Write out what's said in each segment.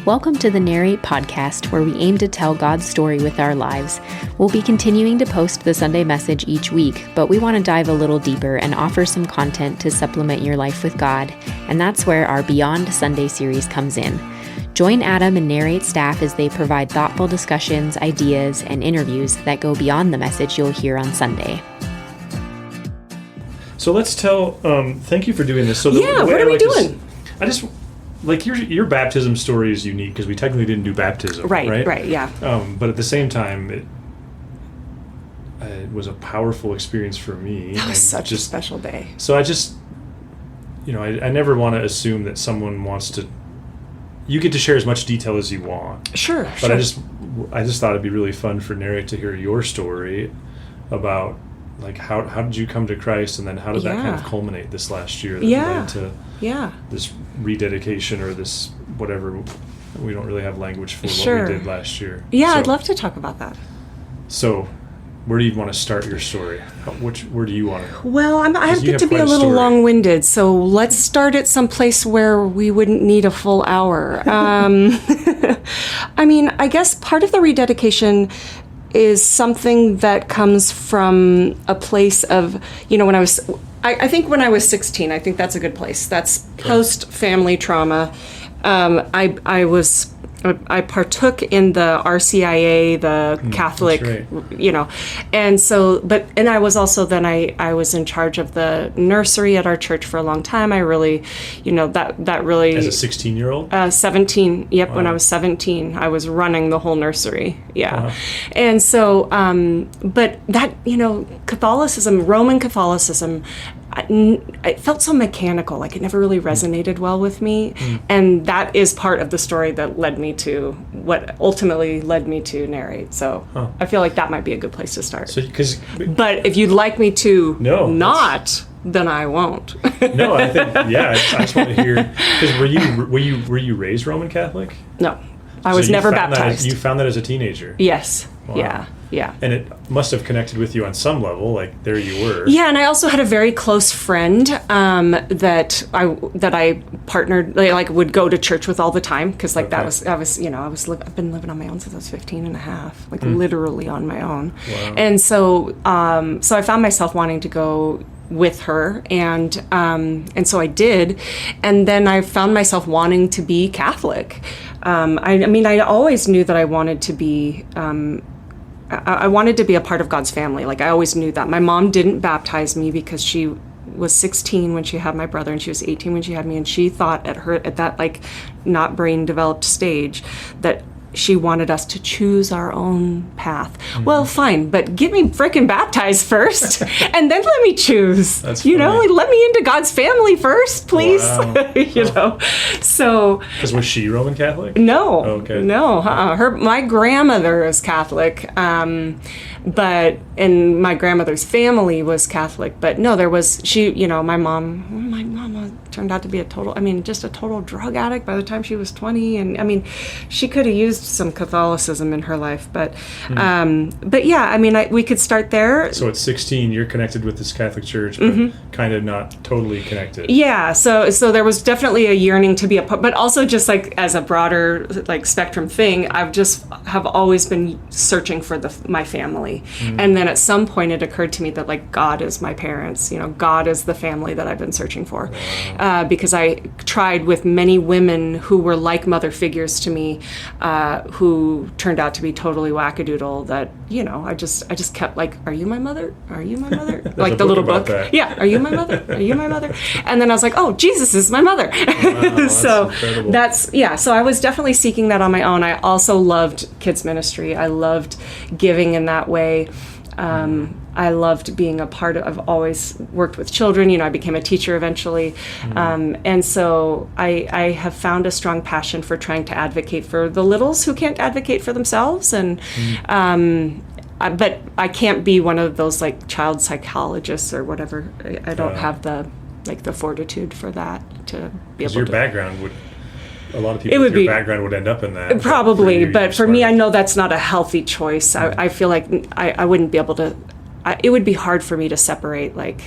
Welcome to the Narrate podcast, where we aim to tell God's story with our lives. We'll be continuing to post the Sunday message each week, but we want to dive a little deeper and offer some content to supplement your life with God, and that's where our Beyond Sunday series comes in. Join Adam and Narrate staff as they provide thoughtful discussions, ideas, and interviews that go beyond the message you'll hear on Sunday. So let's tell, thank you for doing this. So what are we doing? I just, like, your baptism story is unique because we technically didn't do baptism. Right, yeah. But at the same time, it was a powerful experience for me. That was such a special day. So I just, I never want to assume that someone wants to, you get to share as much detail as you want. Sure. But I just thought it'd be really fun for Narrate to hear your story about, like, how did you come to Christ, and then how did that kind of culminate this last year that led to this rededication or this whatever, we don't really have language for what we did last year. Yeah, so, I'd love to talk about that. So, where do you want to start your story? Where do you want to? Well, I get to be a little long-winded, so let's start at some place where we wouldn't need a full hour. I mean, I guess part of the rededication is something that comes from a place of, when I think when I was 16, I think that's a good place. That's post-family trauma. I partook in the RCIA, the Catholic, and so, and I was also, then I was in charge of the nursery at our church for a long time. I really, that really. As a 16-year-old? 17, yep, wow. When I was 17, I was running the whole nursery, Wow. And so, but that, Catholicism, Roman Catholicism, it felt so mechanical, like it never really resonated well with me. And that is part of the story that led me to what ultimately led me to Narrate. So I feel like that might be a good place to start. But if you'd like me to then I won't. No, I think, I just want to hear, because were you raised Roman Catholic? No, I was never baptized. You found that as a teenager? Yes, wow. Yeah. And it must have connected with you on some level, like there you were. Yeah, and I also had a very close friend that I partnered, like would go to church with all the time, because I've been living on my own since I was 15 and a half, like literally on my own. Wow. And so I found myself wanting to go with her, and so I did, and then I found myself wanting to be Catholic. I always knew that I wanted to be. I wanted to be a part of God's family. Like, I always knew that. My mom didn't baptize me because she was 16 when she had my brother, and she was 18 when she had me, and she thought at that, like, not brain developed stage that she wanted us to choose our own path. Well, fine, but get me frickin' baptized first, and then let me choose. That's like, let me into God's family first, please. Wow. So. Because was she Roman Catholic? No. Oh, okay. No. My grandmother is Catholic, and my grandmother's family was Catholic, but no, there was my mama turned out to be a total drug addict by the time she was 20, and she could have used some Catholicism in her life, but we could start there. So at 16, you're connected with this Catholic church, but kind of not totally connected. Yeah, so there was definitely a yearning to be a part, but also just like as a broader like spectrum thing, have always been searching for my family, and then at some point it occurred to me that, like, God is my parents. God is the family that I've been searching for. Wow. Because I tried with many women who were like mother figures to me, who turned out to be totally wackadoodle. That I just kept like, "Are you my mother? Are you my mother?" Like the little book. That. Yeah, "Are you my mother? Are you my mother?" And then I was like, "Oh, Jesus is my mother." Wow, so incredible. So I was definitely seeking that on my own. I also loved kids ministry. I loved giving in that way. I loved being a part of, I've always worked with children, I became a teacher eventually. And so I have found a strong passion for trying to advocate for the littles who can't advocate for themselves. And, but I can't be one of those like child psychologists or whatever. I don't have the fortitude for that to be able to. Your background would, a lot of people with your background would end up in that. Probably, but for me, I know that's not a healthy choice. I feel like I wouldn't be able to, it would be hard for me to separate like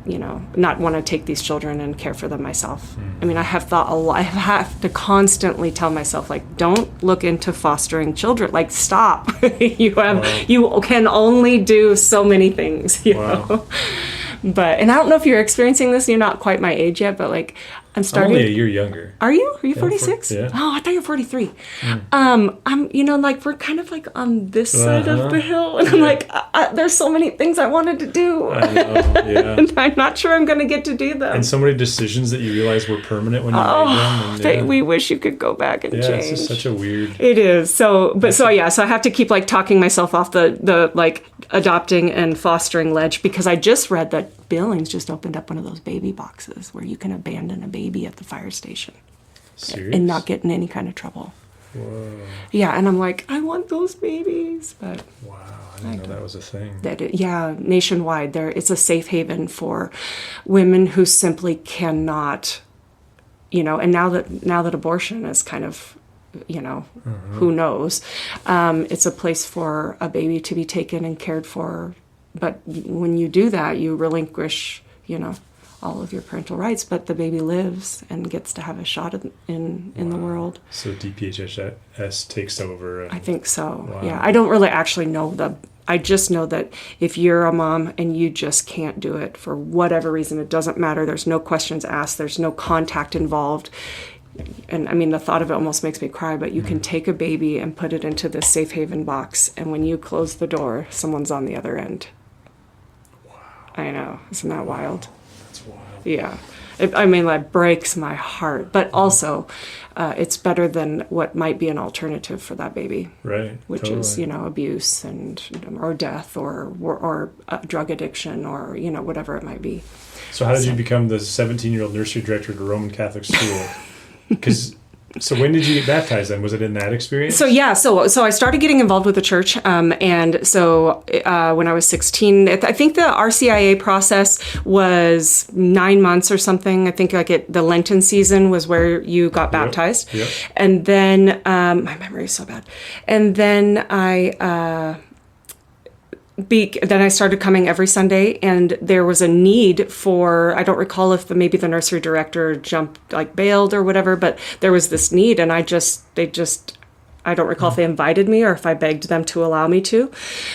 not want to take these children and care for them myself. I mean, I have thought a lot. I have to constantly tell myself, like, don't look into fostering children. Like, stop. You can only do so many things, you know. But, and I don't know if you're experiencing this. You're not quite my age yet, but like, I'm starting. I'm only a year younger. Are you? Are you 46? Yeah. Oh, I thought you were 43. I'm, like, we're kind of like on this side of the hill. And I'm like, there's so many things I wanted to do. I know, yeah. And I'm not sure I'm going to get to do them. And so many decisions that you realize were permanent when you made them. And, we wish you could go back and change. It's just such a weird. It is. So I have to keep like talking myself off the like adopting and fostering ledge, because I just read that Billings just opened up one of those baby boxes where you can abandon a baby at the fire station. Serious? And not get in any kind of trouble. Whoa. Yeah, and I'm like, I want those babies, but wow, I didn't know that was a thing. Nationwide, it's a safe haven for women who simply cannot, and now that abortion is kind of, who knows, it's a place for a baby to be taken and cared for. But when you do that, you relinquish, all of your parental rights, but the baby lives and gets to have a shot in the world. So DPHS takes over. I think so. Wow. Yeah, I don't really actually know I just know that if you're a mom and you just can't do it for whatever reason, it doesn't matter. There's no questions asked. There's no contact involved. And I mean, the thought of it almost makes me cry, but you can take a baby and put it into this safe haven box. And when you close the door, someone's on the other end. Wow. I know. Isn't that wild? That's wild. Yeah. That breaks my heart. But also, it's better than what might be an alternative for that baby. Right. Which is, abuse or death or drug addiction or, whatever it might be. So how did you become the 17-year-old nursery director at a Roman Catholic school? So when did you get baptized then? Was it in that experience? So I started getting involved with the church. And so when I was 16, I think the RCIA process was 9 months or something. I think the Lenten season was where you got baptized. Yep. And then, my memory is so bad. And then then I started coming every Sunday, and there was a need for, I don't recall if maybe the nursery director bailed or whatever, but there was this need, and I don't recall if they invited me or if I begged them to allow me to,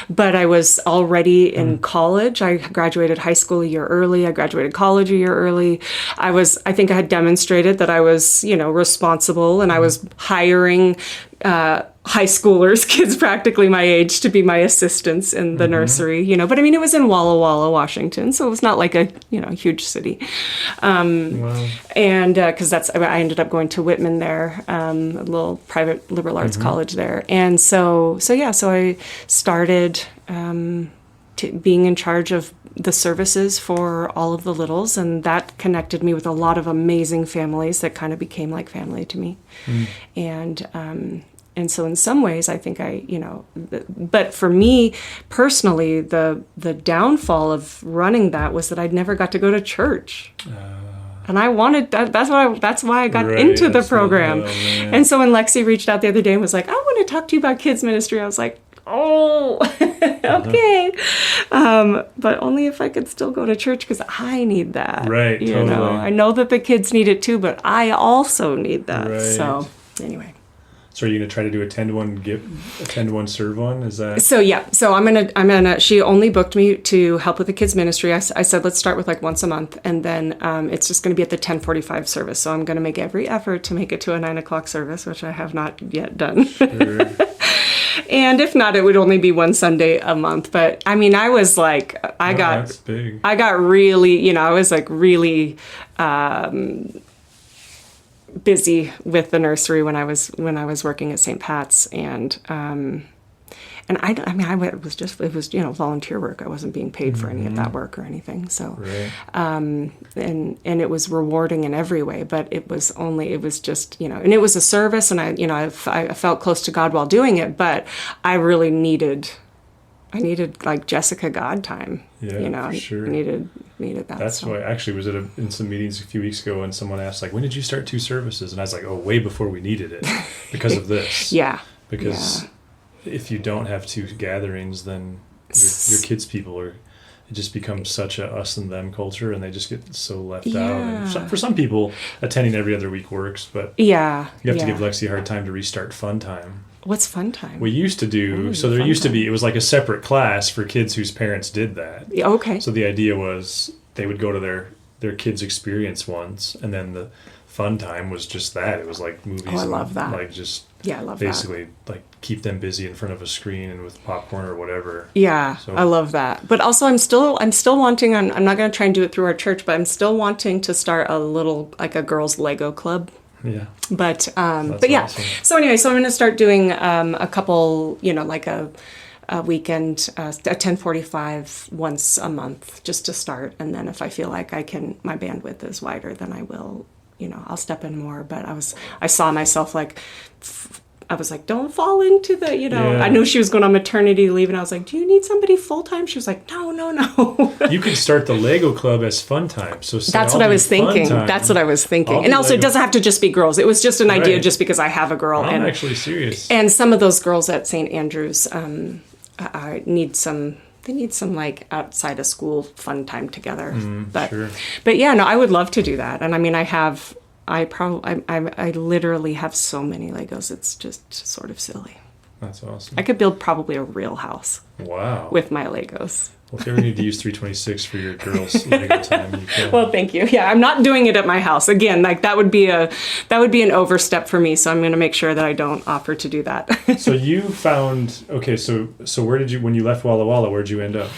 but I was already in college. I graduated high school a year early. I graduated college a year early. I think I had demonstrated that I was, responsible, and I was hiring high schoolers, kids practically my age, to be my assistants in the nursery, but it was in Walla Walla, Washington, so it was not like a huge city. Wow. And because I ended up going to Whitman there, a little private liberal arts college there, and so I started being in charge of the services for all of the littles, and that connected me with a lot of amazing families that kind of became like family to me. And so in some ways, I think but for me personally, the downfall of running that was that I'd never got to go to church. And I wanted that. That's why I got into the program. And so when Lexi reached out the other day and was like, I want to talk to you about kids ministry, I was like, oh, okay. But only if I could still go to church, because I need that. Right, totally. I know that the kids need it too, but I also need that. Right. So anyway. So are you going to try to do a 10-to-1 serve one? Is that? So yeah. So I'm gonna, she only booked me to help with the kids ministry. I said, let's start with once a month. And then it's just going to be at the 10:45 service. So I'm going to make every effort to make it to a 9:00 service, which I have not yet done. Sure. And if not, it would only be one Sunday a month. But I was like, that's big. I got really, I was really busy with the nursery when I was working at St. Pat's, and it was volunteer work. I wasn't being paid for any of that work or anything. So, and it was rewarding in every way, but it was just, and it was a service, and I felt close to God while doing it, but I really needed like Jessica God time. Yeah, for sure. Needed that. That's why I actually was in some meetings a few weeks ago, and someone asked when did you start 2 services? And I was like, way before we needed it, because of this. Yeah. Because if you don't have 2 gatherings, then your kids' people are. it just becomes such a us and them culture, and they just get so left out. And for some people, attending every other week works, but you have to give Lexi a hard time to restart Fun Time. What's Fun Time? We used to do, so there used to be, it was like a separate class for kids whose parents did that. Okay. So the idea was they would go to their kids' experience once, and then the Fun Time was just that. It was like movies. I love that. Like just I love basically that. Like keep them busy in front of a screen and with popcorn or whatever. Yeah, so. I love that. But also I'm still wanting, I'm not going to try and do it through our church, but I'm still wanting to start a little, like a girls' Lego club. Yeah. But yeah. Awesome. So anyway, so I'm going to start doing a couple, like a weekend, a 10:45 once a month, just to start. And then if I feel like my bandwidth is wider, then I will, I'll step in more. But I saw myself I was like, don't fall into the, I knew she was going on maternity leave, and I was like, do you need somebody full-time? She was like, no. You could start the Lego club as Fun Time. So that's what I was thinking. That's what I was thinking. And also, it doesn't have to just be girls. It was just an idea just because I have a girl. I'm actually serious. And some of those girls at St. Andrews I need some like outside of school fun time together. But yeah, no, I would love to do that. And I mean, I literally have so many Legos. It's just sort of silly. That's awesome. I could build probably a real house. Wow. With my Legos. Well, if you ever need to use 326 for your girls' Lego time, you can. Well, thank you. Yeah, I'm not doing it at my house. Again, like that would be an overstep for me. So I'm going to make sure that I don't offer to do that. So you found, so where did you, when you left Walla Walla, where'd you end up?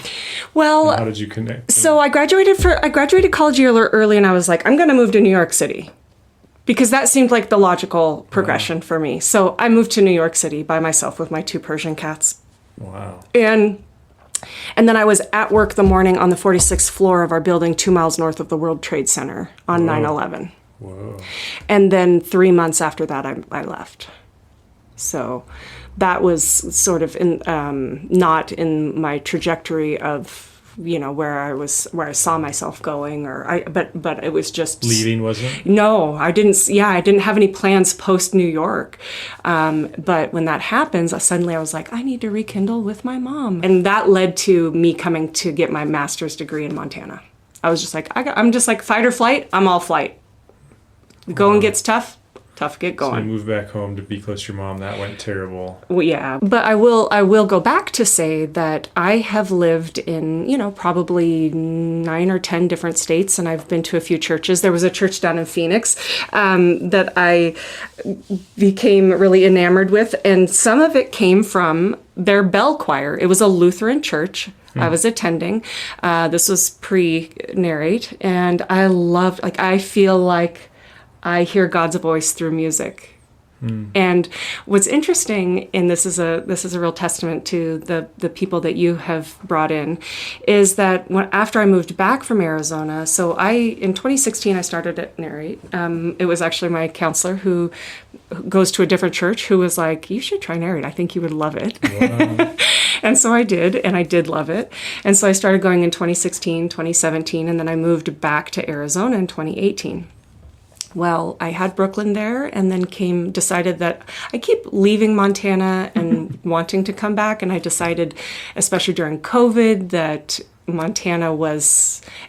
Well, and how did you connect? So I graduated college year early, and I was like, I'm going to move to New York City. Because that seemed like the logical progression for me. So I moved to New York City by myself with my 2 Persian cats. Wow. And then I was at work the morning on the 46th floor of our building 2 miles north of the World Trade Center on 9/11. Whoa. And then 3 months after that, I left. So that was sort of not in my trajectory of where I saw myself going, but it was just leaving, wasn't it? No, I didn't have any plans post New York. But when that happens, suddenly I was like, I need to rekindle with my mom. And that led to me coming to get my master's degree in Montana. I was just like, I'm just like fight or flight. I'm all flight. Going gets tough to get going. So you moved back home to be close to your mom. That went terrible. Well, yeah, but I will go back to say that I have lived in, probably 9 or 10 different states, and I've been to a few churches. There was a church down in Phoenix that I became really enamored with, and some of it came from their bell choir. It was a Lutheran church. I was attending. This was pre-Narrate, and I feel like I hear God's voice through music. And what's interesting, and this is a real testament to the people that you have brought in, is that after I moved back from Arizona, so in 2016 I started at Narrate. It was actually my counselor who goes to a different church who was like, you should try Narrate. I think you would love it. Wow. And so I did, and I did love it. And so I started going in 2016, 2017, and then I moved back to Arizona in 2018. Well, I had Brooklyn there, and then decided that I keep leaving Montana and wanting to come back. And I decided, especially during COVID, that Montana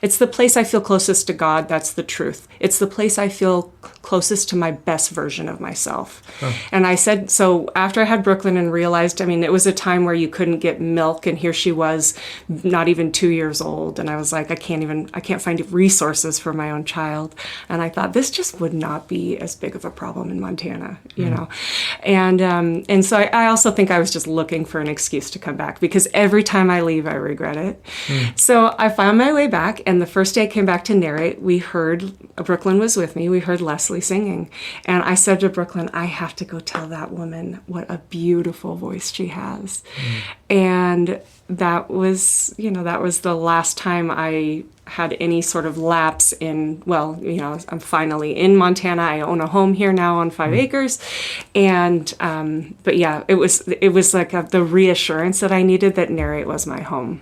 it's the place I feel closest to God. That's the truth. It's the place I feel closest to my best version of myself. Oh. And I said, so after I had Brooklyn and realized, it was a time where you couldn't get milk, and here she was, not even 2 years old. And I was like, I can't find resources for my own child. And I thought, this just would not be as big of a problem in Montana, you know? And so I also think I was just looking for an excuse to come back, because every time I leave, I regret it. So I found my way back, and the first day I came back to Narrate, Brooklyn was with me, we heard Leslie singing. And I said to Brooklyn, I have to go tell that woman what a beautiful voice she has. And that was the last time I had any sort of lapse in, I'm finally in Montana. I own a home here now on 5 acres. And, but yeah, it was like the reassurance that I needed that Narrate was my home.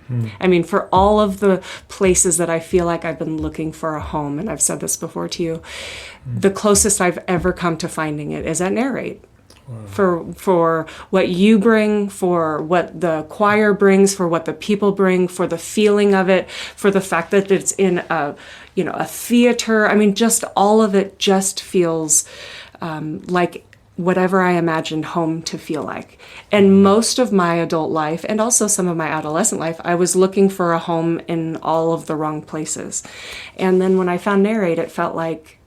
For all of the places that I feel like I've been looking for a home, and I've said this before to you, the closest I've ever come to finding it is at Narrate. for what you bring, for what the choir brings, for what the people bring, for the feeling of it, for the fact that it's in a theater. I mean, just all of it just feels like whatever I imagined home to feel like. And most of my adult life, and also some of my adolescent life, I was looking for a home in all of the wrong places. And then when I found Narrate, I felt like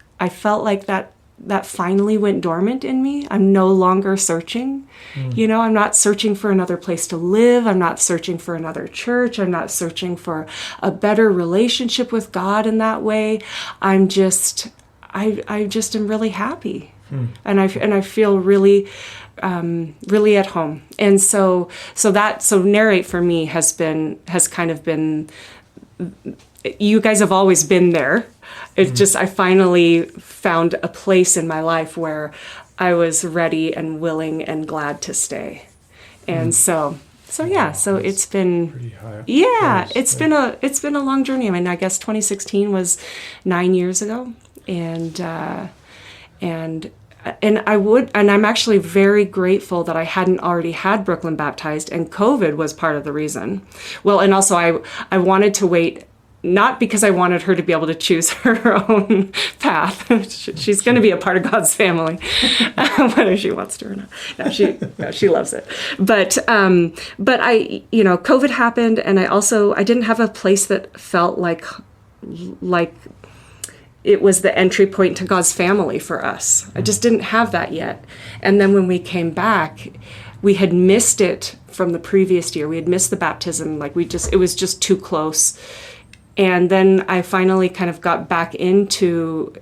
that finally went dormant in me. I'm no longer searching. I'm not searching for another place to live. I'm not searching for another church. I'm not searching for a better relationship with God in that way. I just am really happy. And I feel really, really at home. And so Narrate for me has kind of been, you guys have always been there. It's just, I finally found a place in my life where I was ready and willing and glad to stay. And so it's been pretty high. Yeah, it's been a long journey. I mean, I guess 2016 was 9 years ago, and I'm actually very grateful that I hadn't already had Brooklyn baptized, and COVID was part of the reason. Well, and also I wanted to wait, not because I wanted her to be able to choose her own path. She's going to be a part of God's family, whether she wants to or not. No, she loves it. But COVID happened, and I didn't have a place that felt like it was the entry point to God's family for us. I just didn't have that yet. And then when we came back, we had missed it from the previous year. We had missed the baptism. It was just too close. And then I finally kind of got back into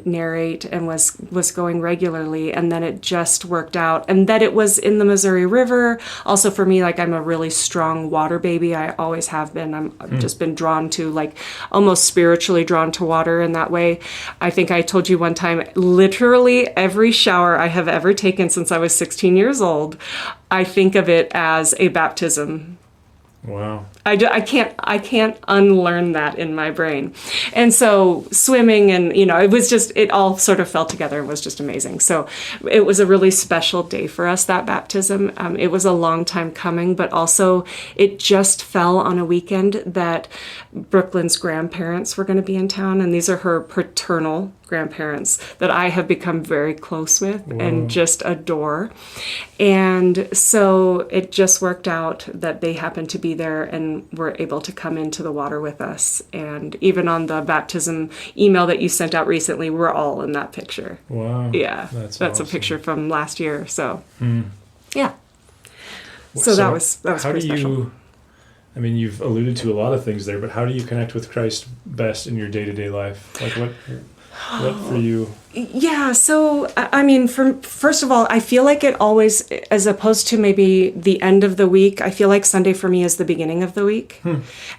Narrate and was going regularly, and then it just worked out. And that it was in the Missouri River. Also for me, I'm a really strong water baby. I always have been. I've just been drawn to, almost spiritually drawn to water in that way. I think I told you one time, literally every shower I have ever taken since I was 16 years old, I think of it as a baptism. Wow. I can't unlearn that in my brain. And so swimming and, it all sort of fell together and was just amazing. So it was a really special day for us, that baptism. It was a long time coming, but also it just fell on a weekend that Brooklyn's grandparents were going to be in town. And these are her paternal grandparents that I have become very close with and just adore. And so it just worked out that they happened to be there and were able to come into the water with us. And even on the baptism email that you sent out recently, we're all in that picture. Wow. Yeah. That's awesome. A picture from last year. So, yeah. So that was pretty special. I mean, you've alluded to a lot of things there, but how do you connect with Christ best in your day-to-day life? What for you? Yeah, so, first of all, I feel like it always, as opposed to maybe the end of the week, I feel like Sunday for me is the beginning of the week.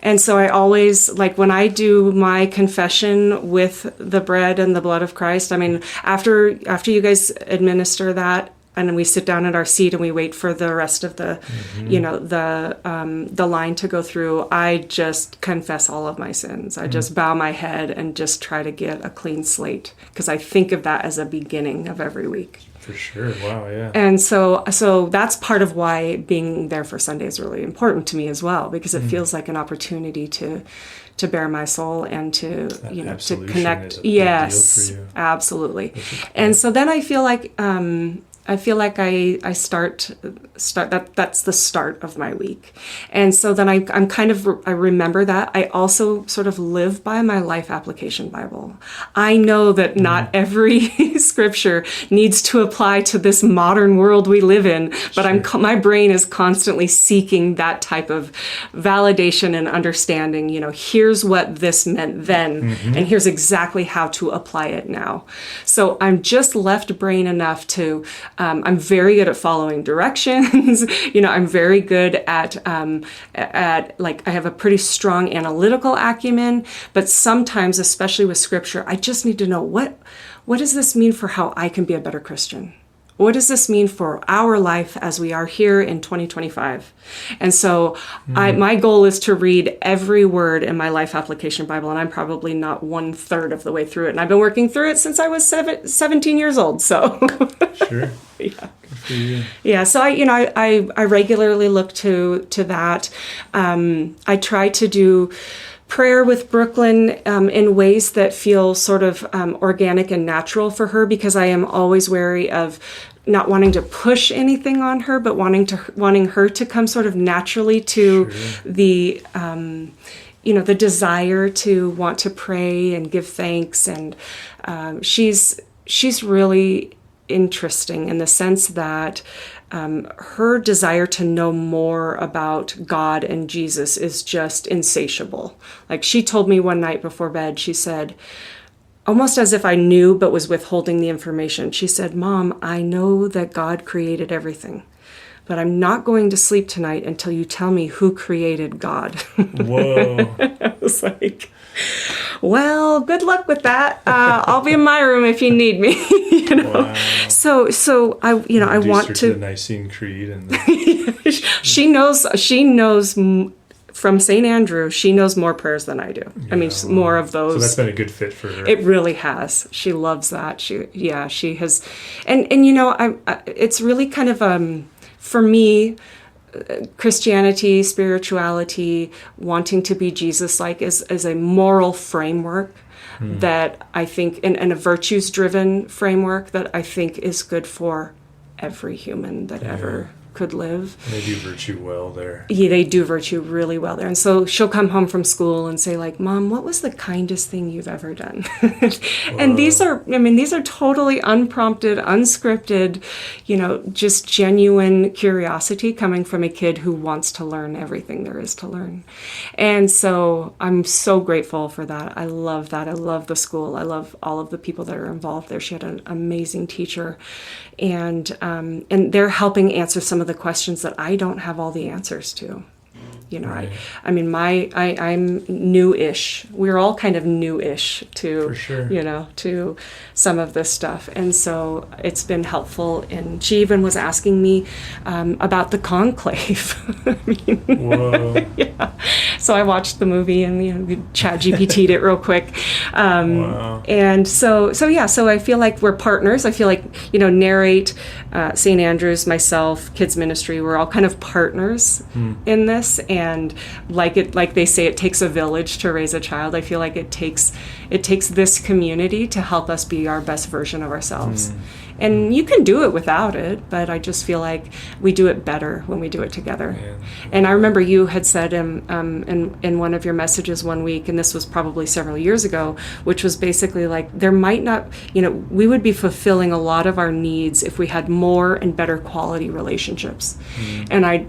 And so I always, when I do my confession with the bread and the blood of Christ, after you guys administer that, and then we sit down at our seat and we wait for the rest of the, the line to go through. I just confess all of my sins. I just bow my head and just try to get a clean slate, because I think of that as a beginning of every week. For sure. Wow. Yeah. And so that's part of why being there for Sunday is really important to me as well, because it feels like an opportunity to bare my soul and to to connect. Yes, absolutely. And so then I feel like I start that's the start of my week. And so then I remember that. I also sort of live by my life application Bible. I know that not every scripture needs to apply to this modern world we live in, but my brain is constantly seeking that type of validation and understanding. Here's what this meant then, and here's exactly how to apply it now. So I'm just left brain enough to I'm very good at following directions. I'm very good at I have a pretty strong analytical acumen, but sometimes, especially with scripture, I just need to know what does this mean for how I can be a better Christian? What does this mean for our life as we are here in 2025? And so my goal is to read every word in my Life Application Bible, and I'm probably not 1/3 of the way through it. And I've been working through it since I was 17 years old. So sure. Yeah. Good for you. Yeah. So I regularly look to that. I try to do prayer with Brooklyn in ways that feel sort of organic and natural for her, because I am always wary of not wanting to push anything on her, but wanting her to come sort of naturally to the the desire to want to pray and give thanks. And she's really interesting in the sense that her desire to know more about God and Jesus is just insatiable. Like, she told me one night before bed, she said, almost as if I knew but was withholding the information, she said, "Mom, I know that God created everything, but I'm not going to sleep tonight until you tell me who created God." Whoa. I was like, well, good luck with that. I'll be in my room if you need me. Wow. So I want her to the Nicene Creed and she knows from St. Andrew. She knows more prayers than I do. Yeah, I mean, more of those. So that's been a good fit for her. It really has. She loves that. She has, and it's really kind of for me. Christianity, spirituality, wanting to be Jesus-like is a moral framework that I think, and a virtues-driven framework that I think is good for every human that ever could live. They do virtue well there. Yeah, they do virtue really well there. And so she'll come home from school and say, like, "Mom, what was the kindest thing you've ever done?" And these are totally unprompted, unscripted, just genuine curiosity coming from a kid who wants to learn everything there is to learn. And so I'm so grateful for that. I love that. I love the school. I love all of the people that are involved there. She had an amazing teacher. And they're helping answer some of the questions that I don't have all the answers to. Right. I'm new-ish. We're all kind of new-ish to, for sure. To some of this stuff. And so it's been helpful. And she even was asking me about the conclave. Whoa. Yeah. So I watched the movie and, ChatGPT'd it real quick. Wow. And so I feel like we're partners. I feel like, Narrate, St. Andrews, myself, kids ministry, we're all kind of partners in this. And like they say, it takes a village to raise a child. I feel like it takes this community to help us be our best version of ourselves. And you can do it without it, but I just feel like we do it better when we do it together. Yeah. And I remember you had said in one of your messages one week, and this was probably several years ago, which was basically like, there might not, we would be fulfilling a lot of our needs if we had more and better quality relationships. And I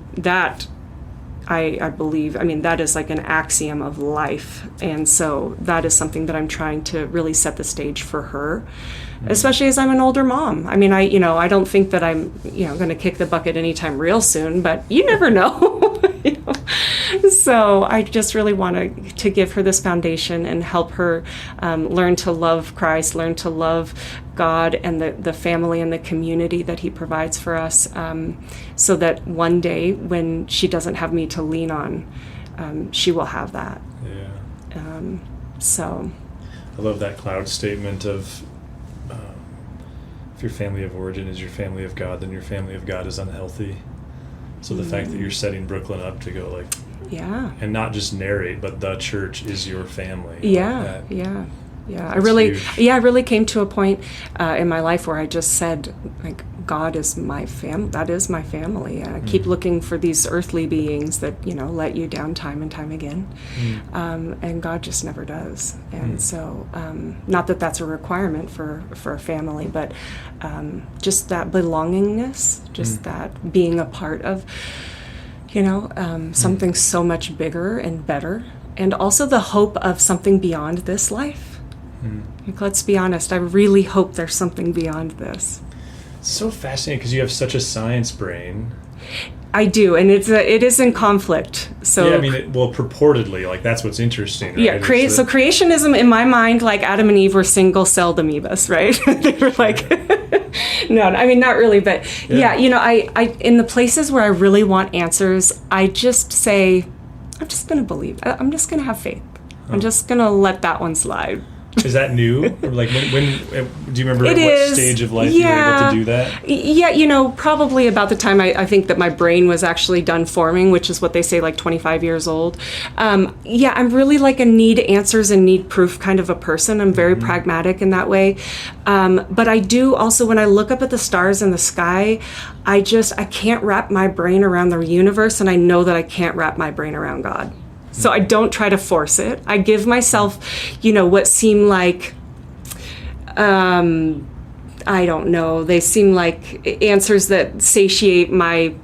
believe, that is like an axiom of life. And so that is something that I'm trying to really set the stage for her, especially as I'm an older mom. I don't think that I'm, going to kick the bucket anytime real soon, but you never know. So I just really want to give her this foundation and help her learn to love Christ, learn to love God and the family and the community that he provides for us, so that one day when she doesn't have me to lean on, she will have that. Yeah. So I love that cloud statement of if your family of origin is your family of God, then your family of God is unhealthy. So the fact that you're setting Brooklyn up to go like, yeah, and not just Narrate, but the church is your family. Yeah, yeah. I really came to a point in my life where I just said, like, God is my family. That is my family. And I keep looking for these earthly beings that, let you down time and time again. And God just never does. And so, not that that's a requirement for a family, but just that belongingness, just that being a part of, something so much bigger and better. And also the hope of something beyond this life. Like, let's be honest, I really hope there's something beyond this. It's so fascinating because you have such a science brain. I do, and it is in conflict. So yeah, purportedly, like, that's what's interesting. Right? Yeah, so creationism in my mind, like Adam and Eve were single-celled amoebas, right? They were like, No, I mean, not really, but yeah, I in the places where I really want answers, I just say, I'm just going to believe. I'm just going to have faith. I'm just going to let that one slide. Is that new? Or like when do you remember what stage of life you were able to do that? Yeah, probably about the time I think that my brain was actually done forming, which is what they say, like 25 years old. I'm really like a need answers and need proof kind of a person. I'm very pragmatic in that way. But I do also, when I look up at the stars in the sky, I can't wrap my brain around the universe, and I know that I can't wrap my brain around God. So I don't try to force it. I give myself, what seem like, I don't know, they seem like answers that satiate my,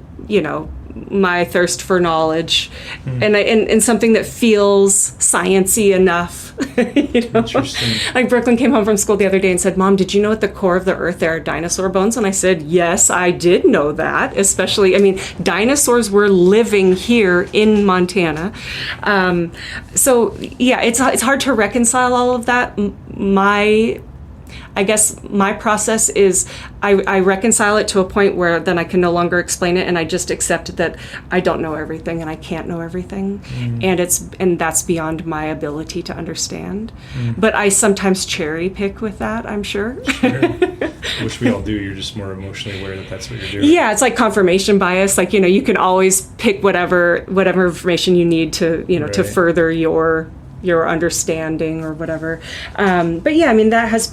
my thirst for knowledge, and something that feels science-y enough. Interesting. Like Brooklyn came home from school the other day and said, "Mom, did you know at the core of the earth there are dinosaur bones?" And I said, "Yes, I did know that. Especially, dinosaurs were living here in Montana." So yeah, it's hard to reconcile all of that. I guess my process is I reconcile it to a point where then I can no longer explain it, and I just accept that I don't know everything and I can't know everything, and that's beyond my ability to understand. But I sometimes cherry pick with that, I'm sure. Which we all do. You're just more emotionally aware that that's what you're doing. Yeah, it's like confirmation bias. Like, you can always pick whatever information you need to, to further your understanding or whatever. But yeah, that has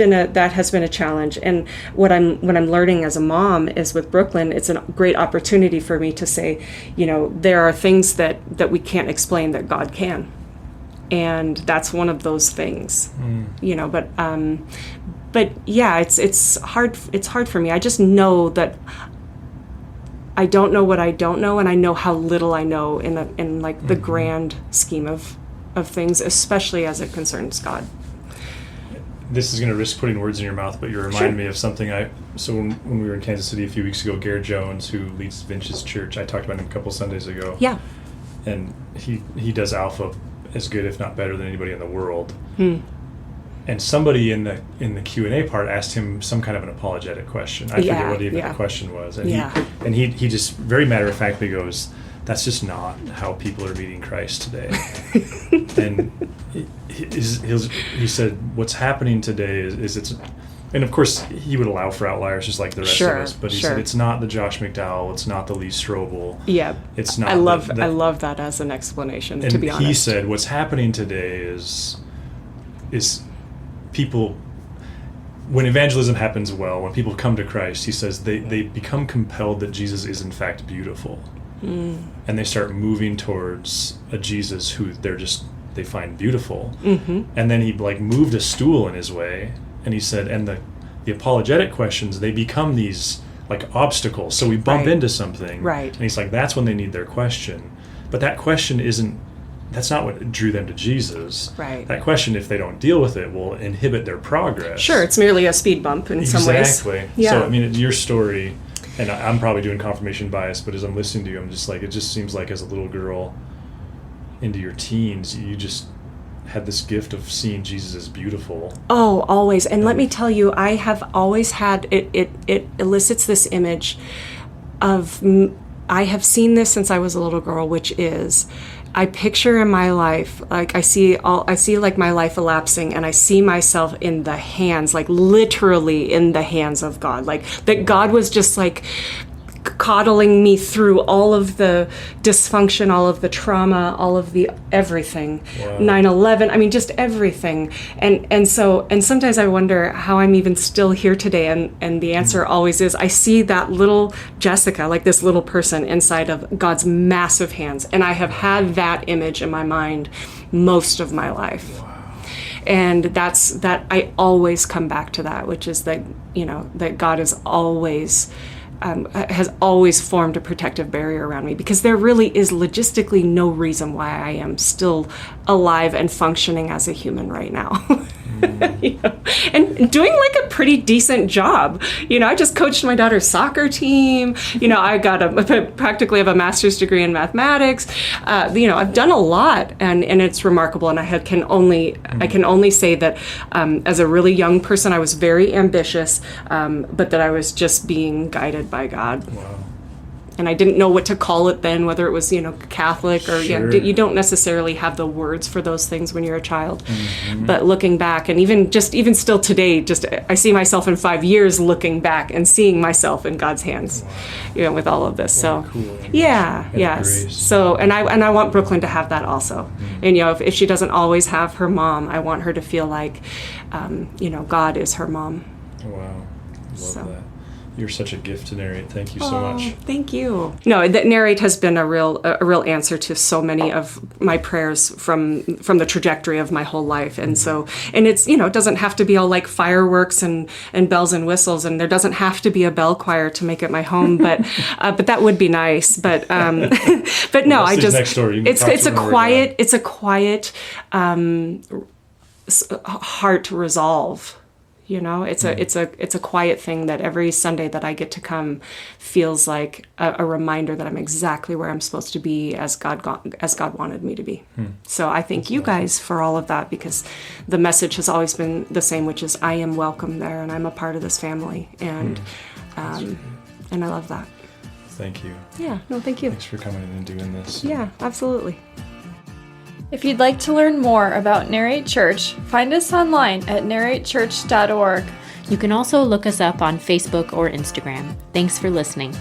been a challenge. And what I'm learning as a mom is with Brooklyn, it's a great opportunity for me to say, there are things that we can't explain that God can. And that's one of those things, but yeah, it's hard for me. I just know that I don't know what I don't know, and I know how little I know in the grand scheme of things, especially as it concerns God. This is going to risk putting words in your mouth, but you reminded me of something. So when we were in Kansas City a few weeks ago, Garrett Jones, who leads Vince's church, I talked about him a couple Sundays ago. Yeah. And he does Alpha as good, if not better, than anybody in the world. And somebody in the Q&A part asked him some kind of an apologetic question. I forget what even the question was. And he just very matter-of-factly goes, "That's just not how people are meeting Christ today." And he said, "What's happening today is it's," and of course he would allow for outliers just like the rest of us, but he said it's not the Josh McDowell, it's not the Lee Strobel. Yeah, it's not. I love that as an explanation. To be honest, he said, "What's happening today is people." When evangelism happens well, when people come to Christ, he says they become compelled that Jesus is in fact beautiful. And they start moving towards a Jesus who they find beautiful. And then he moved a stool in his way, and he said, and the apologetic questions, they become these obstacles. So we bump into something. Right. And he's like, that's when they need their question. But that question that's not what drew them to Jesus. Right. That question, if they don't deal with it, will inhibit their progress. Sure, it's merely a speed bump in some ways. Exactly. Yeah. So, your story, and I'm probably doing confirmation bias, but as I'm listening to you, I'm just it just seems like as a little girl into your teens, you just had this gift of seeing Jesus as beautiful. Oh, always. And let me tell you, I have always had, it elicits this image of, I have seen this since I was a little girl, which is, I picture in my life, I see my life elapsing, and I see myself in the hands, literally in the hands of God, that God was just coddling me through all of the dysfunction, all of the trauma, all of the everything. Wow. 9/11, just everything. And sometimes I wonder how I'm even still here today, and the answer always is I see that little Jessica, this little person inside of God's massive hands, and I have had that image in my mind most of my life. Wow. And that I always come back to that, which is that God is always has always formed a protective barrier around me, because there really is logistically no reason why I am still alive and functioning as a human right now. And doing like a pretty decent job. I just coached my daughter's soccer team. I practically have a master's degree in mathematics. I've done a lot, and it's remarkable. And I can only say that as a really young person, I was very ambitious, but that I was just being guided by God. Wow. And I didn't know what to call it then, whether it was, Catholic or, Sure. you don't necessarily have the words for those things when you're a child. But looking back, and even still today, I see myself in 5 years looking back and seeing myself in God's hands, with all of this. So, cool. yes. Grace. So, and I want Brooklyn to have that also. And, if she doesn't always have her mom, I want her to feel like, God is her mom. Wow. Love that. You're such a gift to Narrate. Thank you so much. Thank you. No, that Narrate has been a real answer to so many of my prayers from the trajectory of my whole life. And so, and it's, it doesn't have to be all like fireworks and bells and whistles, and there doesn't have to be a bell choir to make it my home, but that would be nice. But no, I just, next door. it's a quiet heart resolve. It's a quiet thing that every Sunday that I get to come feels like a reminder that I'm exactly where I'm supposed to be as God wanted me to be. So I thank you guys for all of that, because the message has always been the same, which is I am welcome there and I'm a part of this family, and I love that. Thank you. Yeah, no, thank you. Thanks for coming in and doing this. Yeah, absolutely. If you'd like to learn more about Narrate Church, find us online at narratechurch.org. You can also look us up on Facebook or Instagram. Thanks for listening.